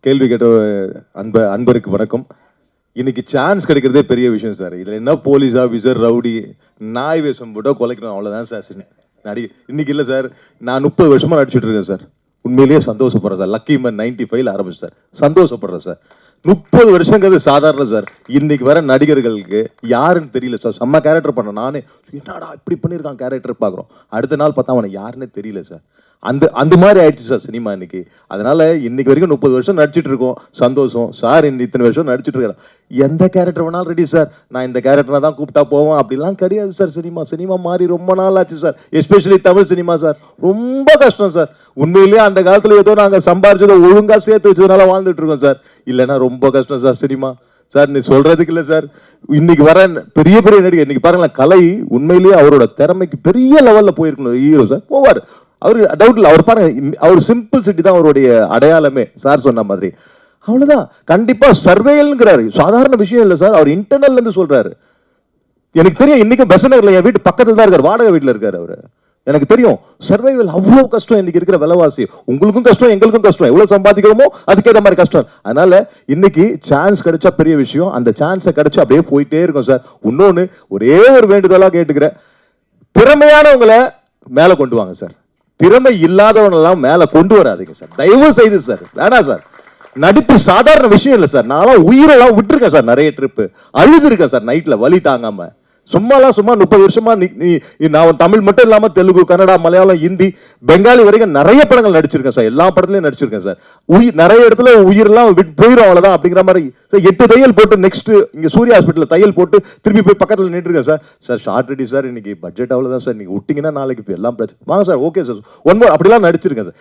கேள்வி கேட்ட அன்பருக்கு வணக்கம். இன்னைக்கு சான்ஸ் கிடைக்கிறதே பெரிய விஷயம் சார். இதில் என்ன போலீஸ் ஆஃபீஸர் ரவுடி நாய் வேஷம் போட்டோ கொலைக்கணும் அவ்வளோதான் சார் நடிகை. இன்னைக்கு இல்லை சார், நான் 30 வருஷமாக நடிச்சுட்டு இருக்கேன் சார். உண்மையிலேயே சந்தோஷப்படுறேன் சார். லக்கி மேன் 95 ஆரம்பிச்சு சார். சந்தோஷப்படுறேன் சார். 30 வருஷங்கிறது சாதாரண சார். இன்னைக்கு வர நடிகர்களுக்கு யாருன்னு தெரியல சார். செம்ம கேரக்டர் பண்ண நானே என்னடா இப்படி பண்ணியிருக்கான் கேரக்டர் பார்க்குறோம். அடுத்த நாள் பார்த்தா அவனை யாருன்னே தெரியல சார். அந்த மாதிரி ஆயிடுச்சு சார் சினிமா இன்னைக்கு. அதனால இன்னைக்கு வரைக்கும் 30 வருஷம் நடிச்சிட்டு இருக்கோம். சந்தோஷம் சார். இத்தனை வருஷம் நடிச்சிட்டு இருக்கிறேன். எந்த கேரக்டர் வேணாலும் ரெடி சார். நான் இந்த கேரக்டரை தான் கூப்பிட்டா போவேன் அப்படிலாம் கிடையாது சார். சினிமா மாறி ரொம்ப நாள் ஆச்சு sir. Especially Tamil cinema sir. ரொம்ப கஷ்டம் சார். உண்மையிலேயே அந்த காலத்தில் ஏதோ நாங்கள் சம்பாரிச்சதை ஒழுங்காக சேர்த்து வச்சதுனால வாழ்ந்துட்டு இருக்கோம் சார். இல்லைன்னா ரொம்ப கஷ்டம் சார் சினிமா சார். நீ சொல்றதுக்கு இல்லை சார். இன்னைக்கு வர பெரிய பெரிய நடிகர் இன்னைக்கு பாருங்களேன், கலை உண்மையிலேயே அவரோட திறமைக்கு பெரிய லெவலில் போயிருக்கணும் ஹீரோ சார். போவார் அவரு, டவுட் இல்லை. அவர் பாருங்க, அவர் சிம்பிள் சிட்டி தான் அவருடைய அடையாளமே சார் சொன்ன மாதிரி. அவ்வளவுதான். கண்டிப்பா சர்வேல்ங்கிறாரு, சாதாரண விஷயம் இல்லை சார். அவர் இன்டர்னல்ல இருந்து சொல்றாரு. எனக்கு தெரியும், இன்னைக்கு பெசநகர்ல என் வீட்டு பக்கத்துல தான் இருக்காரு, வாடகை வீட்டுல இருக்காரு அவரு. எனக்கு தெரியும் சர்வைவல் அவ்வளவு கஷ்டம். இன்னைக்கு இருக்கிற விலைவாசி உங்களுக்கும் கஷ்டம், எங்களுக்கும் கஷ்டம். எவ்வளவு சம்பாதிக்கிறோமோ அதுக்கேற்ற மாதிரி கஷ்டம். அதனால இன்னைக்கு சான்ஸ் கிடைச்சா பெரிய விஷயம். அந்த சான்ஸை கிடைச்சா அப்படியே போயிட்டே இருக்கும் சார். இன்னொன்னு ஒரே ஒரு வேண்டுதலா கேட்டுக்கிறேன், திறமையானவங்களை மேல கொண்டு வாங்க சார். திறமை இல்லாதவனெல்லாம் மேல கொண்டு வராதீங்க சார், தயவு செய்து சார். வேணாம் சார். நடிப்பு சாதாரண விஷயம் இல்லை சார். நான்லாம் உயிரெல்லாம் விட்டுருக்கேன் சார். நிறைய ட்ரிப்பு அழுது இருக்கேன் சார் நைட்ல வலி தாங்காம. சும்மா 30 வருஷமா நான் தமிழ் மட்டும் இல்லாம தெலுங்கு, கன்னடா, மலையாளம், ஹிந்தி, பெங்காலி வரைக்கும் நிறைய படங்கள் நடிச்சிருக்கேன் சார். எல்லா படத்துலயும் நடிச்சிருக்கேன் சார். நிறைய இடத்துல உயிரெல்லாம் போயிடும் அவ்வளவுதான் அப்படிங்கிற மாதிரி 8 தையல் போட்டு நெக்ஸ்ட் இங்க சூர்யா ஹாஸ்பிட்டல் தையல் போட்டு திருப்பி போய் பக்கத்துல நின்றுருக்கேன் sir. Sir shot ready sir. இன்னைக்கு பட்ஜெட் அவ்வளவுதான் சார். நீங்க விட்டீங்கன்னா நாளைக்கு எல்லாம் பிரச்சனை. வாங்க sir. Okay sir. One more அப்படிலாம் நடிச்சிருக்கேன் சார்.